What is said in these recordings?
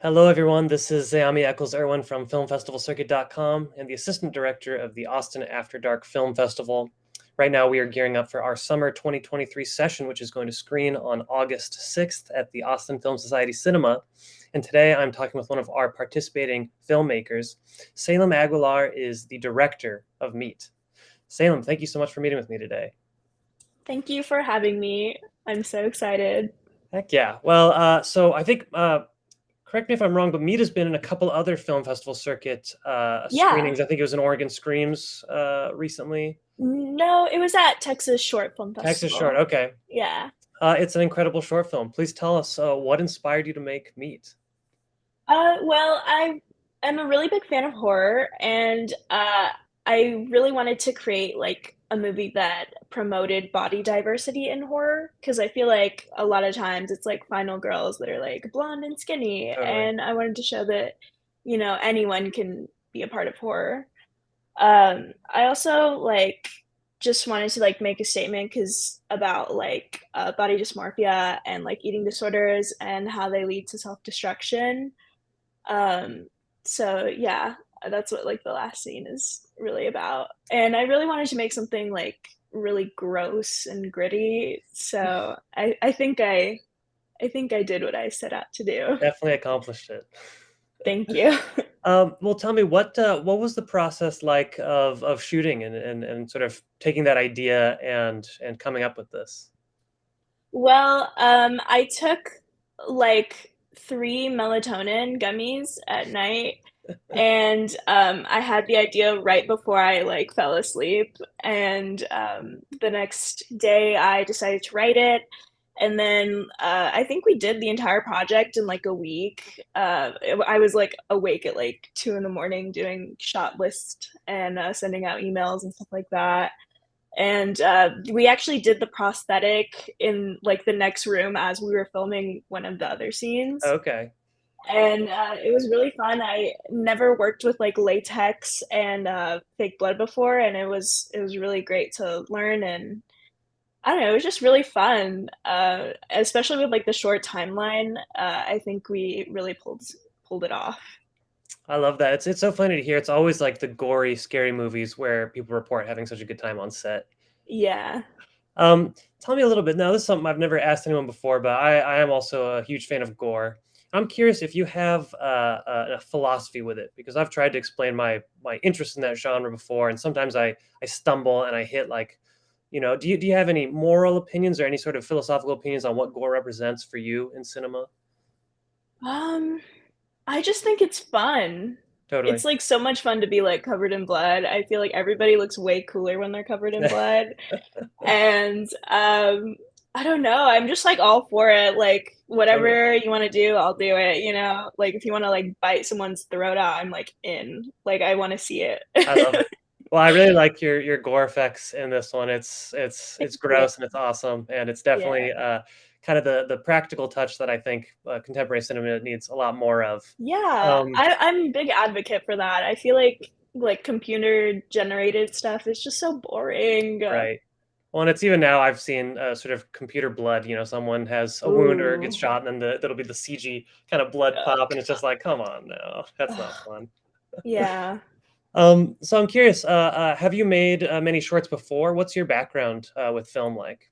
Hello, everyone. This is Zayami Eccles-Irwin from FilmFestivalCircuit.com and the Assistant Director of the Austin After Dark Film Festival. Right now, we are gearing up for our Summer 2023 session, which is going to screen on August 6th at the Austin Film Society Cinema. And today, I'm talking with one of our participating filmmakers. Salem Aguilar is the director of Meat. Salem, thank you so much for meeting with me today. Thank you for having me. I'm so excited. Heck yeah. Well, so I think correct me if I'm wrong, but Meat has been in a couple other film festival circuit Yeah. screenings. I think it was in Oregon Screams recently. No, it was at Texas Short Film Texas Short. Festival. Okay. Yeah. It's an incredible short film. Please tell us what inspired you to make Meat. Well, I am a really big fan of horror, and I really wanted to create like a movie that promoted body diversity in horror because I feel like a lot of times it's like final girls that are like blonde and skinny, Totally. and I wanted to show that, anyone can be a part of horror. I also like just wanted to like make a statement because about like body dysmorphia and like eating disorders and how they lead to self-destruction. Um, so yeah, that's what like the last scene is really about. And I really wanted to make something like really gross and gritty. So I think I did what I set out to do. Definitely accomplished it. Thank you. Well, tell me what was the process like of shooting and sort of taking that idea and coming up with this? Well, I took like 3 melatonin gummies at night, and I had the idea right before I like fell asleep. And the next day, I decided to write it, and then I think we did the entire project in like a week. I was like awake at like 2 in the morning doing shot list and sending out emails and stuff like that. And we actually did the prosthetic in like the next room as we were filming one of the other scenes. Okay. And it was really fun. I never worked with like latex and fake blood before, and it was really great to learn. And I don't know, it was just really fun, especially with like the short timeline. I think we really pulled it off. I love that. It's so funny to hear. It's always like the gory, scary movies where people report having such a good time on set. Yeah. Tell me a little bit. Now, this is something I've never asked anyone before, but I am also a huge fan of gore. I'm curious if you have a philosophy with it, because I've tried to explain my interest in that genre before, and sometimes I stumble and I hit like, do you have any moral opinions or any sort of philosophical opinions on what gore represents for you in cinema? Um, I just think it's fun. It's Totally. like so much fun to be like covered in blood. I feel like everybody looks way cooler when they're covered in blood. And I don't know, I'm just like all for it. Like Totally. whatever you want to do, I'll do it, you know? Like if you want to like bite someone's throat out, I'm like in. Like I want to see it. I love it. Well, I really like your gore effects in this one. It's Thank you. gross and it's awesome, and it's Yeah. definitely kind of the practical touch that I think contemporary cinema needs a lot more of. Yeah, Um, I'm a big advocate for that. I feel like computer generated stuff is just so boring. right. Well, and it's even now I've seen sort of computer blood. Someone has a wound or gets Ooh. shot, and then that'll be the CG kind of blood Oh pop, and it's just like, come on, no, that's not God. fun. Yeah. So I'm curious, have you made many shorts before? What's your background with film like?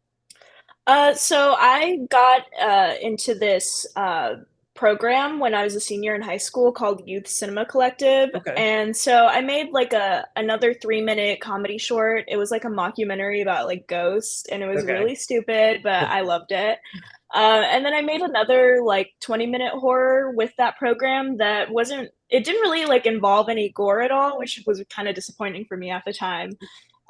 So I got into this program when I was a senior in high school called Youth Cinema Collective, Okay. and so I made like a another 3 minute comedy short. It was like a mockumentary about like ghosts, and it was Okay. really stupid, but I loved it. And then I made another like 20-minute horror with that program that wasn't. It didn't really like involve any gore at all, which was kind of disappointing for me at the time.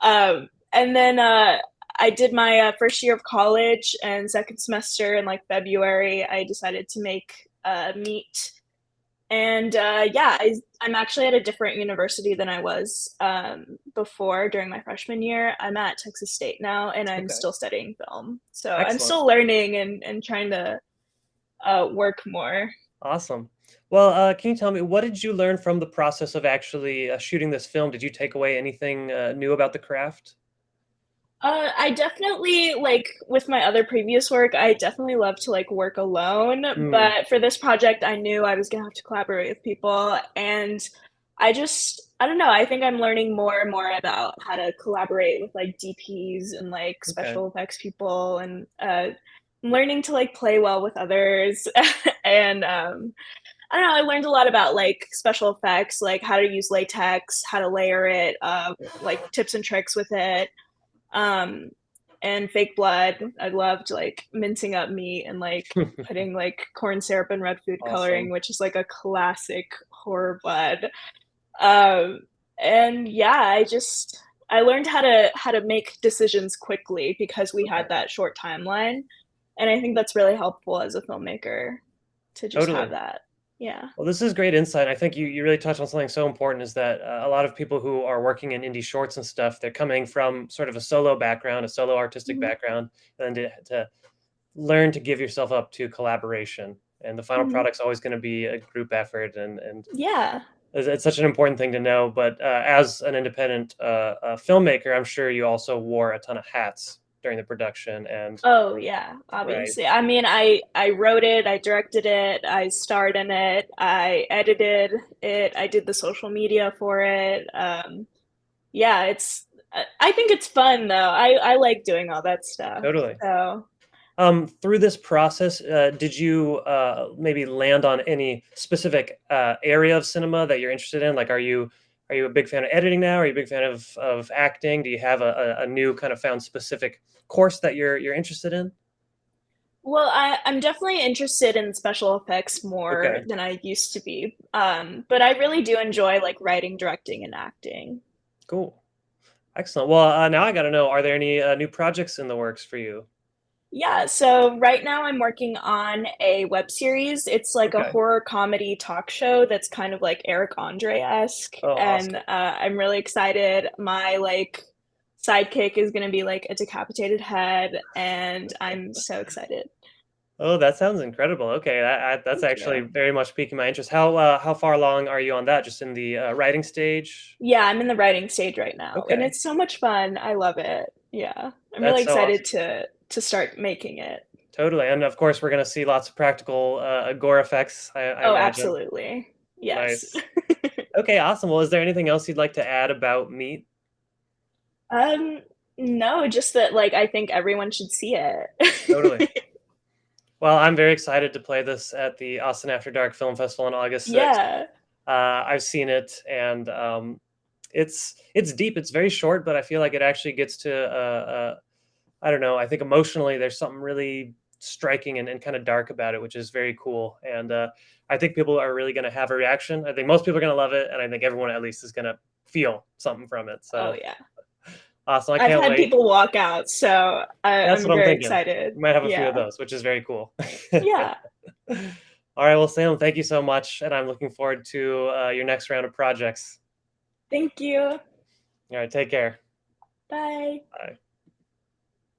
And then I did my first year of college and second semester in like February. I decided to make Meet, and yeah, I'm actually at a different university than I was before during my freshman year. I'm at Texas State now, and I'm Okay. still studying film. So I'm Excellent. still learning and trying to work more. Awesome. Well, can you tell me what did you learn from the process of actually shooting this film? Did you take away anything new about the craft? I definitely like with my other previous work, I definitely love to like work alone, Mm, but for this project, I knew I was gonna have to collaborate with people, and I don't know, I think I'm learning more and more about how to collaborate with like DPs and like okay. special effects people, and I'm learning to like play well with others, and I don't know, I learned a lot about like special effects, like how to use latex, how to layer it, like tips and tricks with it, um, and fake blood. I loved like mincing up meat and like putting like corn syrup and red food coloring, Awesome. which is like a classic horror blood. Um, and yeah, I learned how to make decisions quickly because we Okay. had that short timeline, and I think that's really helpful as a filmmaker to just have Totally. that. Yeah. Well, this is great insight. I think you really touched on something so important is that a lot of people who are working in indie shorts and stuff, they're coming from sort of a solo background, a solo artistic Mm-hmm. background, and to learn to give yourself up to collaboration. And the final Mm-hmm. product's always going to be a group effort, and Yeah. it's such an important thing to know. But as an independent filmmaker, I'm sure you also wore a ton of hats during the production, and Oh yeah, right. obviously. I mean, I wrote it, I directed it, I starred in it, I edited it, I did the social media for it. Yeah, I think it's fun though. I like doing all that stuff. Totally. So, Through this process, did you maybe land on any specific area of cinema that you're interested in? Like, are you a big fan of editing now? Are you a big fan of acting? Do you have a new kind of found specific course that you're interested in? well, I'm definitely interested in special effects more Okay, than I used to be. But I really do enjoy like writing, directing, and acting. cool, excellent. Well, now I got to know: are there any new projects in the works for you? Yeah, so right now I'm working on a web series. It's like a Okay. horror comedy talk show that's kind of like Eric Andre-esque, Oh, and awesome. I'm really excited. My like sidekick is gonna be like a decapitated head, and I'm so excited. Oh, that sounds incredible. Okay, that's Thank actually you. very much piquing my interest. How far along are you on that? Just in the writing stage? Yeah, I'm in the writing stage right now, and Okay, it's so much fun. I love it. Yeah, I'm really that's so excited awesome. to start making it. Totally, and of course, we're gonna see lots of practical gore effects. I Oh, imagine. absolutely. Yes. Nice. Okay, awesome. Well, is there anything else you'd like to add about Meat? Um, no, just that like I think everyone should see Totally. it. Well, I'm very excited to play this at the Austin After Dark Film Festival on August 6th. Yeah. I've seen it, and it's deep. It's very short, but I feel like it actually gets to I don't know. I think emotionally, there's something really striking and kind of dark about it, which is very cool. And I think people are really going to have a reaction. I think most people are going to love it, and I think everyone at least is going to feel something from it. Oh So yeah. awesome! I I've can't had wait. people walk out, so That's I'm what I'm very thinking. excited. We might have a few of Yeah. those, which is very cool. Yeah. All right, well, Sam, thank you so much, and I'm looking forward to your next round of projects. Thank you. All right, take care. Bye. Bye.